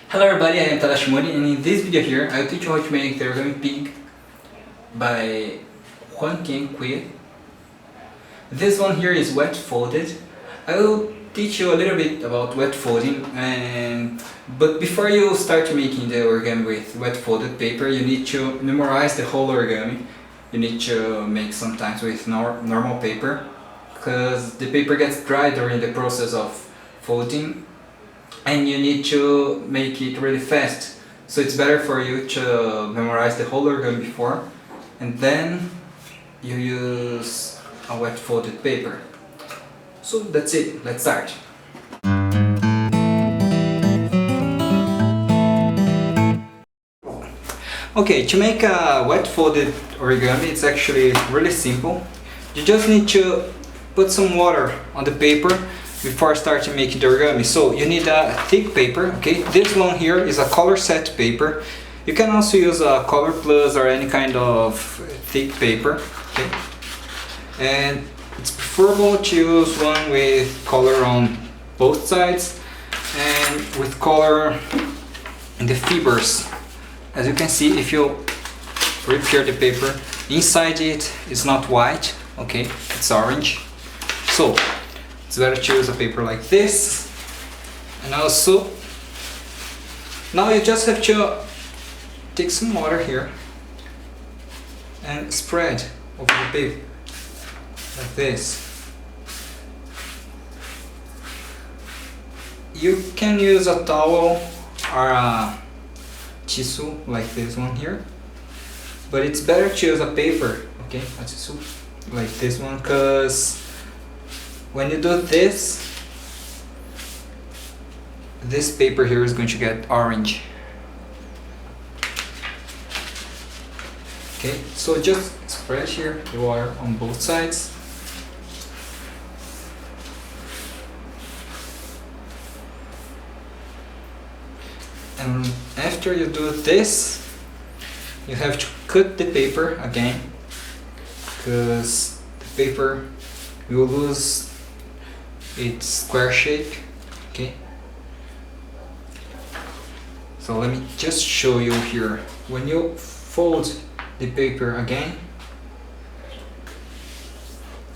Hello everybody, I am Tadashi and in this video here I will teach you how to make the Origami Pig by Hoàng Quyết. This one here is wet folded. I will teach you a little bit about wet folding, but before you start making the origami with wet folded paper, you need to memorize the whole origami. You need to make sometimes with normal paper because the paper gets dry during the process of folding. And you need to make it really fast, so it's better for you to memorize the whole origami before and then you use a wet folded paper. So that's it, let's start. Okay, to make a wet folded origami it's actually really simple. You just need to put some water on the paper before starting making the origami. So you need a thick paper, okay? This one here is a color set paper. You can also use a color plus or any kind of thick paper, okay? And it's preferable to use one with color on both sides and with color in the fibers. As you can see, if you rip here the paper, inside it is not white, okay? It's orange. So it's better to use a paper like this. And also, now you just have to take some water here and spread over the paper like this. You can use a towel or a tissue like this one here, but it's better to use a paper, okay, a tissue like this one, because when you do this paper here is going to get orange. Okay, so just spread here the water on both sides. And after you do this, you have to cut the paper again, because the paper will lose its square shape, okay? So let me just show you here. When you fold the paper again,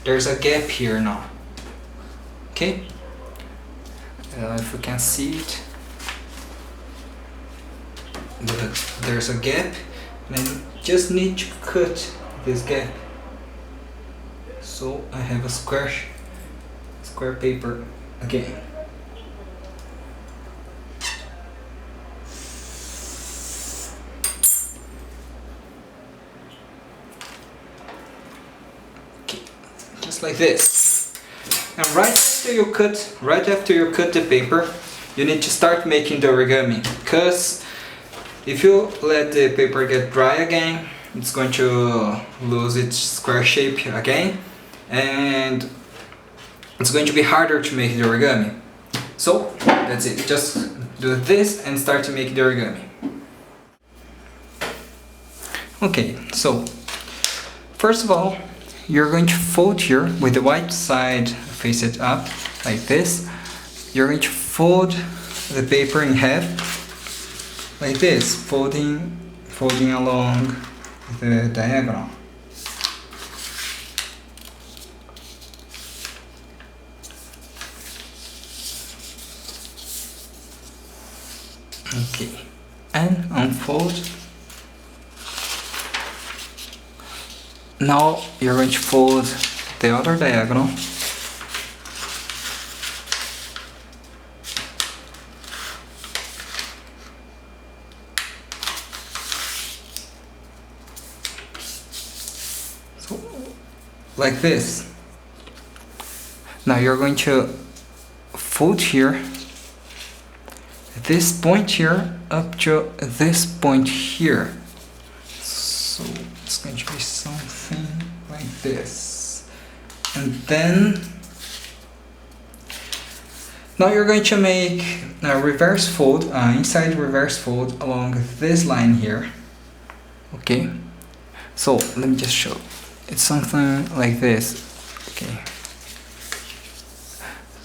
there's a gap here now, okay? If you can see it, but there's a gap, and I just need to cut this gap. So I have a square paper again. Okay, just like this. And right after you cut the paper, you need to start making the origami, because if you let the paper get dry again, it's going to lose its square shape again, and it's going to be harder to make the origami. So that's it, just do this and start to make the origami. Okay, so first of all, you're going to fold here with the white side faced up like this. You're going to fold the paper in half like this, folding along the diagonal. Okay, and unfold. Now you're going to fold the other diagonal. So, like this. Now you're going to fold here this point here up to this point here. So it's going to be something like this. And then now you're going to make a reverse fold, inside reverse fold along this line here. Okay, so let me just show. It's something like this. Okay,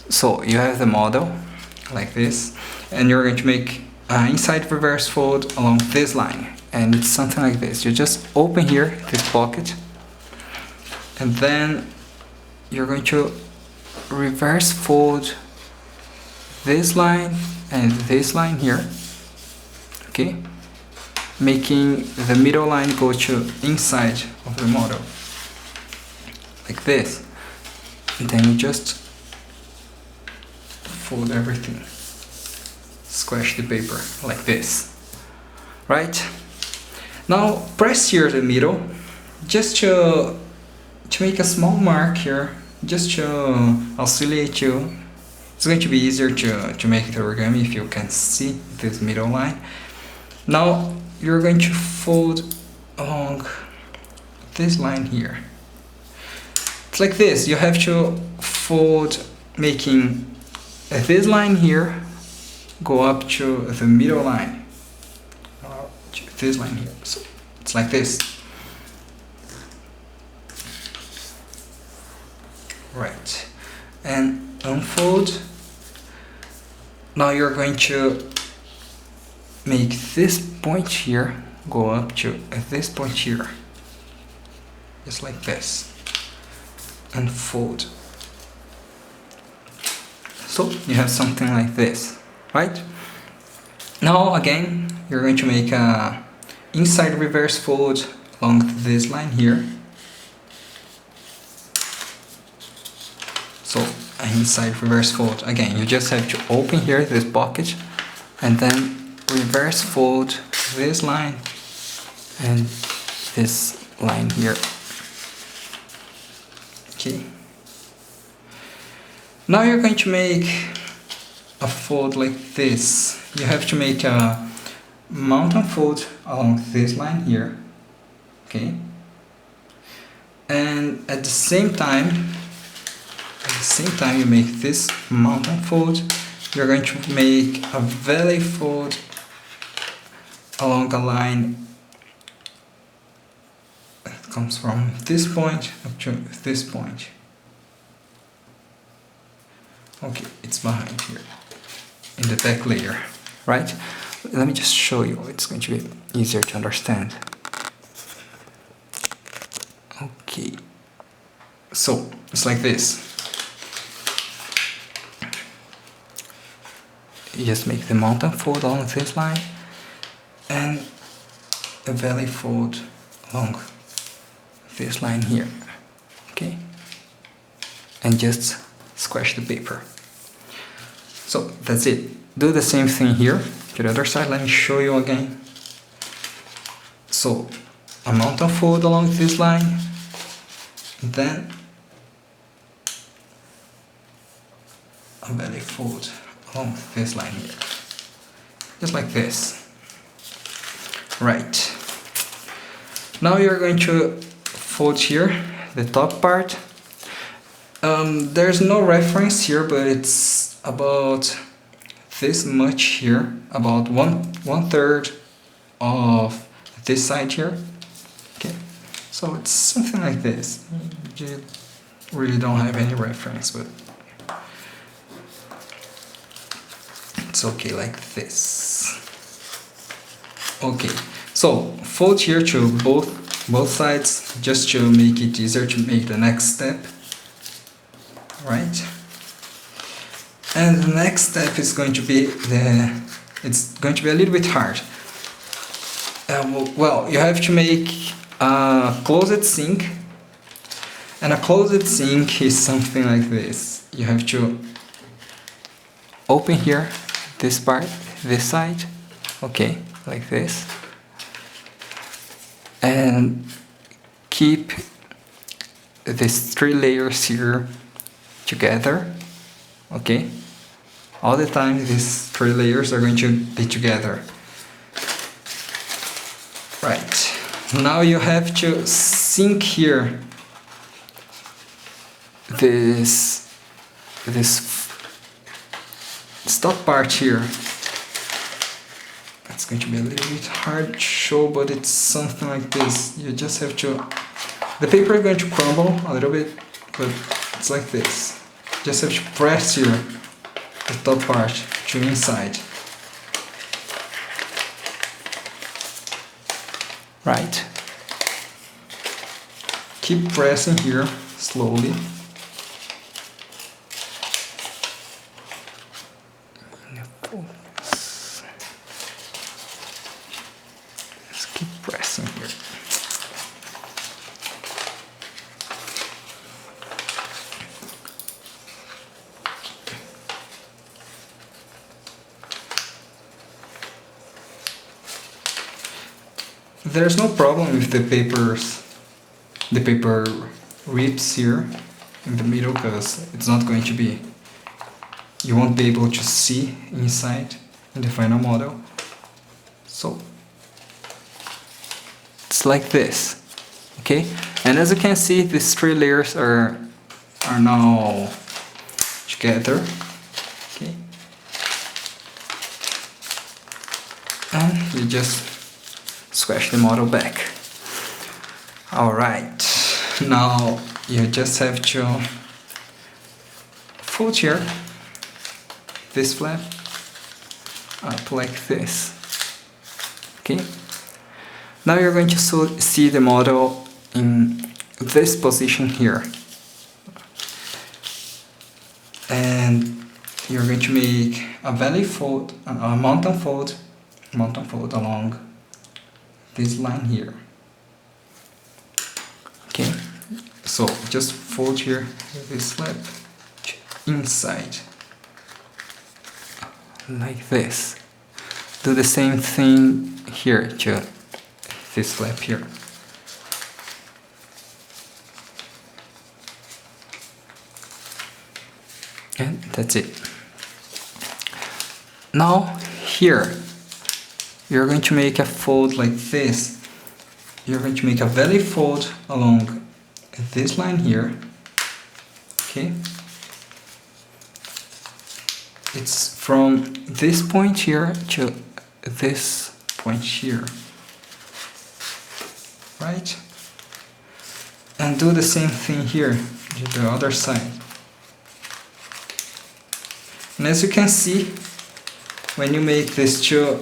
so you have the model like this, and you're going to make inside reverse fold along this line, and it's something like this. You just open here this pocket, and then you're going to reverse fold this line and this line here, okay, making the middle line go to inside of the model like this, and then you just fold everything, squash the paper like this, right? Now press here the middle just to make a small mark here, just to auxiliate you. It's going to be easier to make the origami if you can see this middle line. Now you're going to fold along this line here. It's like this. You have to fold, making this line here go up to the middle line, this line here. So it's like this. Right, and unfold. Now you're going to make this point here go up to this point here, just like this, and fold. So you have something like this, right? Now again, you're going to make a inside reverse fold along this line here. So an inside reverse fold. Again, you just have to open here this pocket and then reverse fold this line and this line here. Okay. Now you're going to make a fold like this. You have to make a mountain fold along this line here. Okay. And at the same time you make this mountain fold, you're going to make a valley fold along a line that comes from this point up to this point. Okay, it's behind here in the back layer, right? Let me just show you. It's going to be easier to understand. Okay, so it's like this. You just make the mountain fold along this line and a valley fold along this line here, okay? And just squash the paper. So that's it. Do the same thing here to the other side. Let me show you again. So a mountain fold along this line, and then a valley fold along this line here, just like this. Right, now you're going to fold here the top part. There's no reference here, but it's about this much here, about one third of this side here. Okay, so it's something like this. You really don't have any reference, but it's okay like this. Okay, so fold here to both sides just to make it easier to make the next step, right? And the next step is going to be it's going to be a little bit hard. Well, you have to make a closed sink, and a closed sink is something like this. You have to open here this part, this side, okay, like this, and keep these 3 layers here together, okay? All the time these 3 layers are going to be together. Right, now you have to sink here this top part here. It's going to be a little bit hard to show, but it's something like this. You just have to, the paper is going to crumble a little bit, but it's like this. Just have to press here the top part to inside. right? Keep pressing here slowly. Just keep pressing here. There's no problem if the paper rips here in the middle, because it's not going to be, you won't be able to see inside in the final model. So it's like this, okay? And as you can see, these three layers are now together, okay? And you just squash the model back. Alright, now you just have to fold here this flap up like this. Okay, now you're going to see the model in this position here, and you're going to make a valley fold, a mountain fold along this line here. Okay, so just fold here this flap inside like this. Do the same thing here to this flap here. And that's it. Now here you're going to make a fold like this. You're going to make a valley fold along this line here. Okay, it's from this point here to this point here, right? And do the same thing here to the other side. And as you can see, when you make these two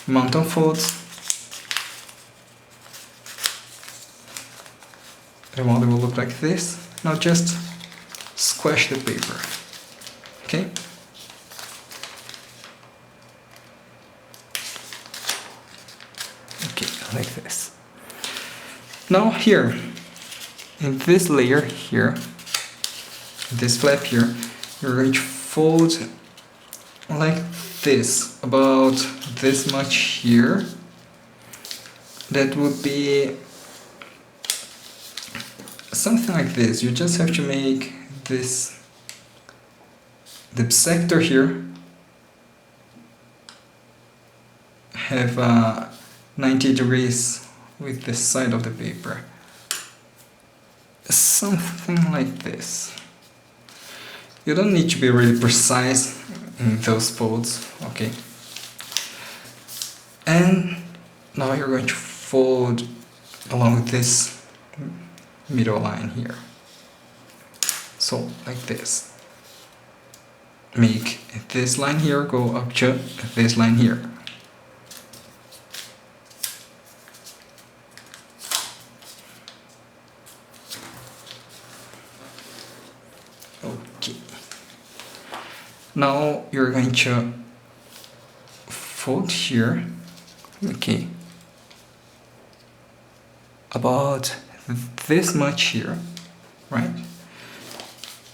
mountain folds, the model will look like this. Now just squash the paper, okay? Okay, like this. Now here, in this layer here, this flap here, you're going to fold like this, about this much here. That would be something like this. You just have to make this, the sector here, have 90 degrees with the side of the paper. Something like this. You don't need to be really precise in those folds, okay? And now you're going to fold along this middle line here. So like this. Make this line here go up to this line here. Okay. Now you're going to fold here, okay, about this much here, right?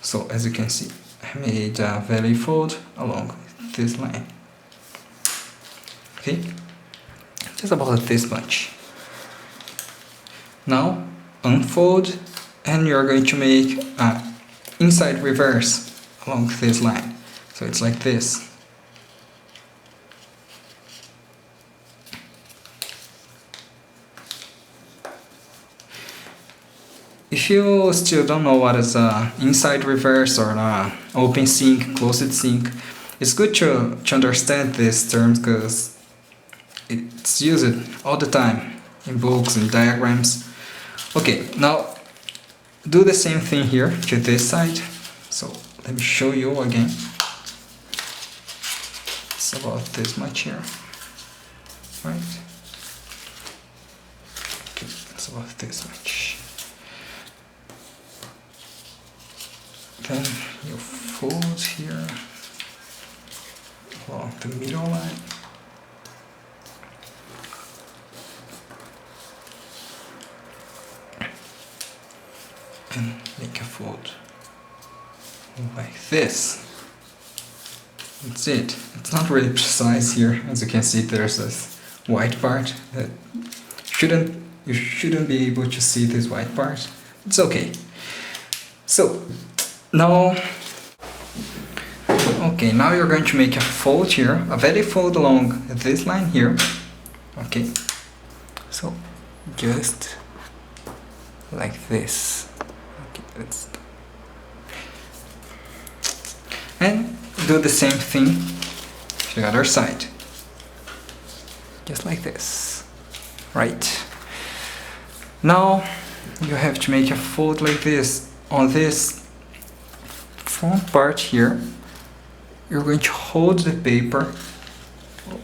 So as you can see, I made a valley fold along this line, okay, just about this much. Now unfold, and you're going to make a inside reverse along this line. So it's like this. If you still don't know what is an inside reverse or an open sync, closed sync, it's good to understand these terms because it's used all the time in books and diagrams. Okay, now do the same thing here to this side. So let me show you again. It's about this much here, right? just about this much. Then you fold here along the middle line. And make a fold like this. That's it. It's not really precise here. As you can see, there's this white part that you shouldn't be able to see this white part. It's okay. So now, okay, now you're going to make a fold here, a very fold along this line here. Okay, so just like this. Okay, let's, and do the same thing to the other side, just like this. Right, now you have to make a fold like this on this front part here. You're going to hold the paper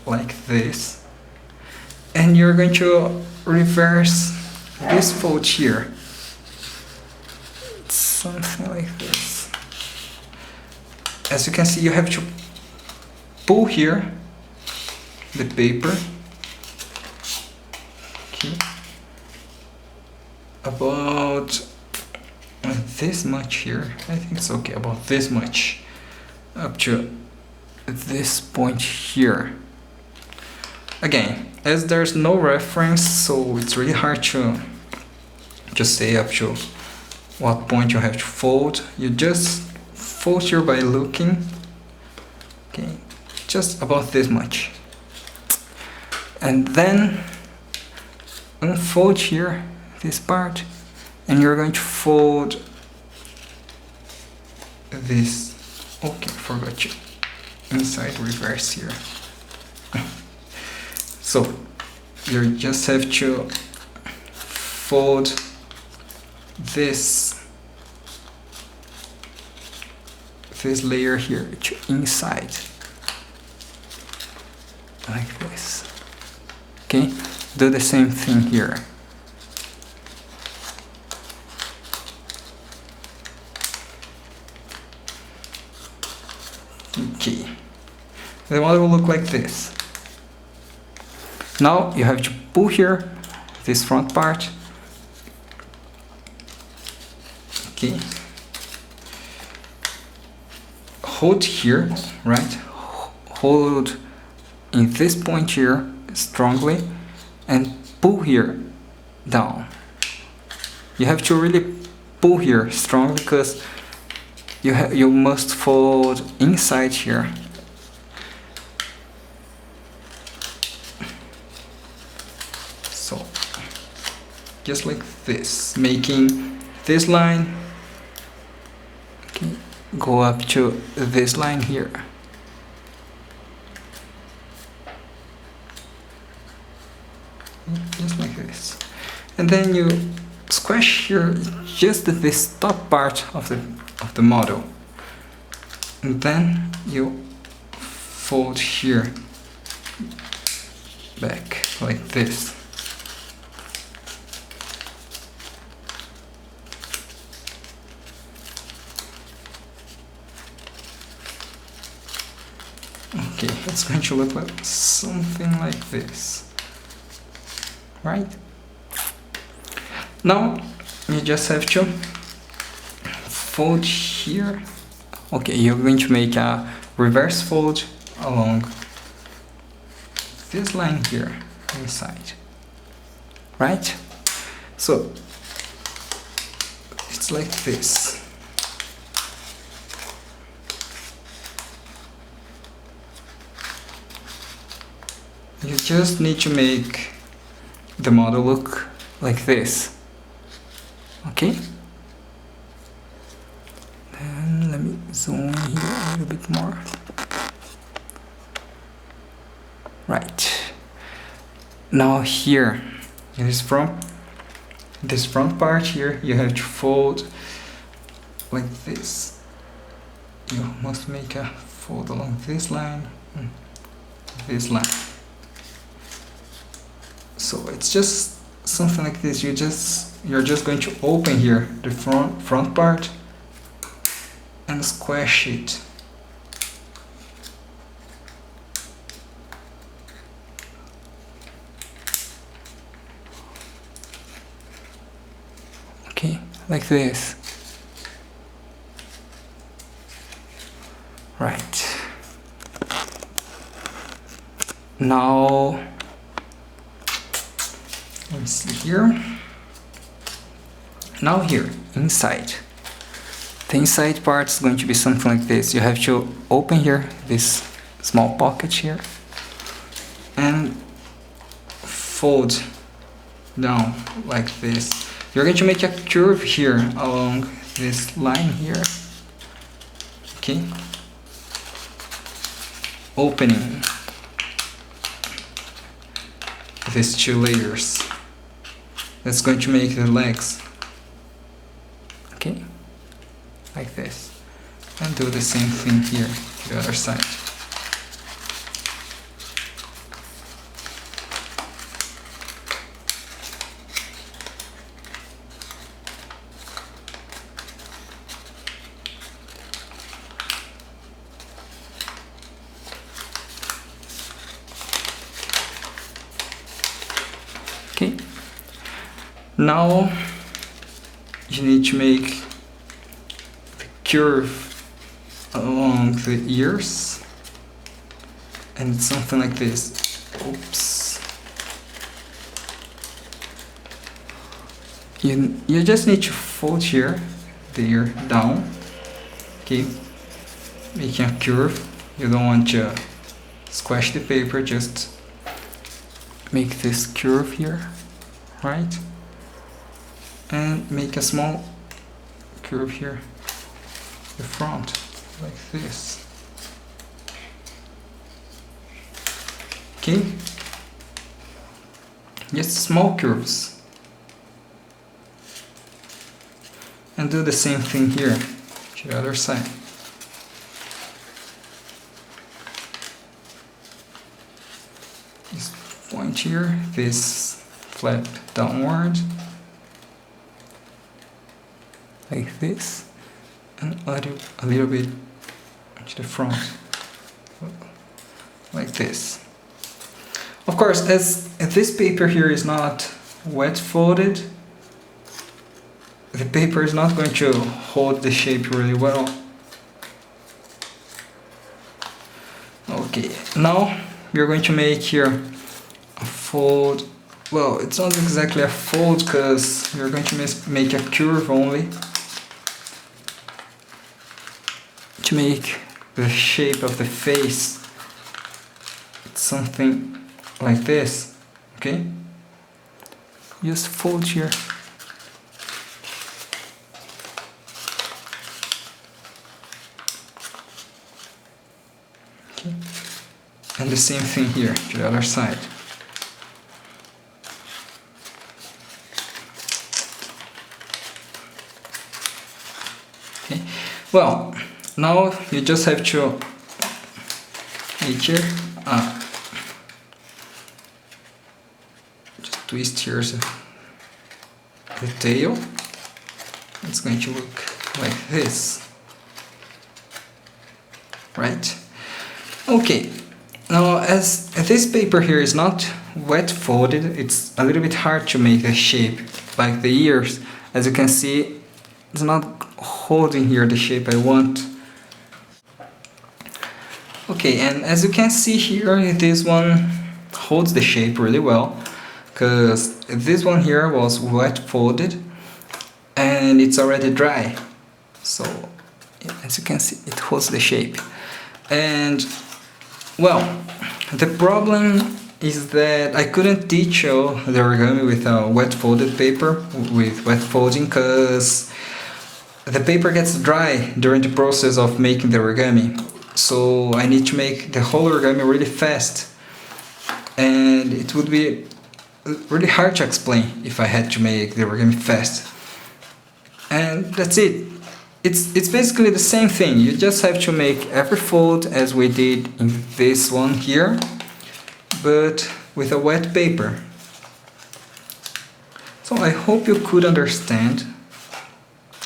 like this, and you're going to reverse this fold here. It's something like this. As you can see, you have to pull here the paper, okay, about this much here. I think it's okay, about this much, up to this point here. Again, as there's no reference, so it's really hard to just say up to what point you have to fold. You just fold here by looking, okay, just about this much, and then unfold here this part, and you're going to fold this. Okay, forgot you. Inside reverse here. So you just have to fold this layer here to inside, like this. Okay, do the same thing here. Okay, the model will look like this. Now you have to pull here this front part. Okay, hold here, right? Hold in this point here strongly and pull here down. You have to really pull here strongly because you must fold inside here. So just like this, making this line, okay, go up to this line here. Just like this. And then you squash here just this top part of the model. And then you fold here back like this. Okay, it's going to look like something like this, right? Now you just have to fold here. Okay, you're going to make a reverse fold along this line here inside, right? So it's like this. You just need to make the model look like this, okay? Then let me zoom here a little bit more. Right. Now here, this front part here, you have to fold like this. You must make a fold along this line, this line. So it's just something like this. You're just going to open here the front part and squash it. Okay, like this. Right. Now, let me see here. Now here, inside. The inside part is going to be something like this. You have to open here, this small pocket here, and fold down like this. You're going to make a curve here along this line here. Okay. Opening these two layers. That's going to make the legs. Okay, like this. And do the same thing here to the other side. Okay, now you need to make the curve along the ears, and it's something like this. Oops. You just need to fold here, the ear down. Okay, making a curve. You don't want to squash the paper, just make this curve here, right? And make a small curve here, the front, like this. Okay? Just small curves. And do the same thing here, to the other side. Point here, this flap downward, like this, and a little bit to the front, like this. Of course, as this paper here is not wet folded, the paper is not going to hold the shape really well. Okay, now we're going to make here a fold. Well, it's not exactly a fold because we're going to make a curve only to make the shape of the face. It's something like this. Okay, just fold here. Okay, and the same thing here to the other side. Okay, well, now you just have to make here, just twist here the tail. It's going to look like this, right? Okay, now as this paper here is not wet folded, it's a little bit hard to make the shape, like the ears. As you can see, it's not holding here the shape I want. Okay, and as you can see here, this one holds the shape really well, because this one here was wet folded and it's already dry. So as you can see, it holds the shape. And well, the problem is that I couldn't teach you the origami with a wet folded paper, with wet folding, because the paper gets dry during the process of making the origami. So I need to make the whole origami really fast, and it would be really hard to explain if I had to make the origami fast. And that's it. It's basically the same thing. You just have to make every fold as we did in this one here, but with a wet paper. So I hope you could understand.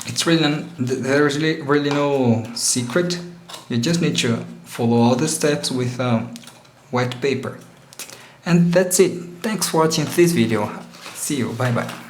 It's really, there's really no secret. You just need to follow all the steps with wet paper. And that's it. Thanks for watching this video. See you. Bye bye.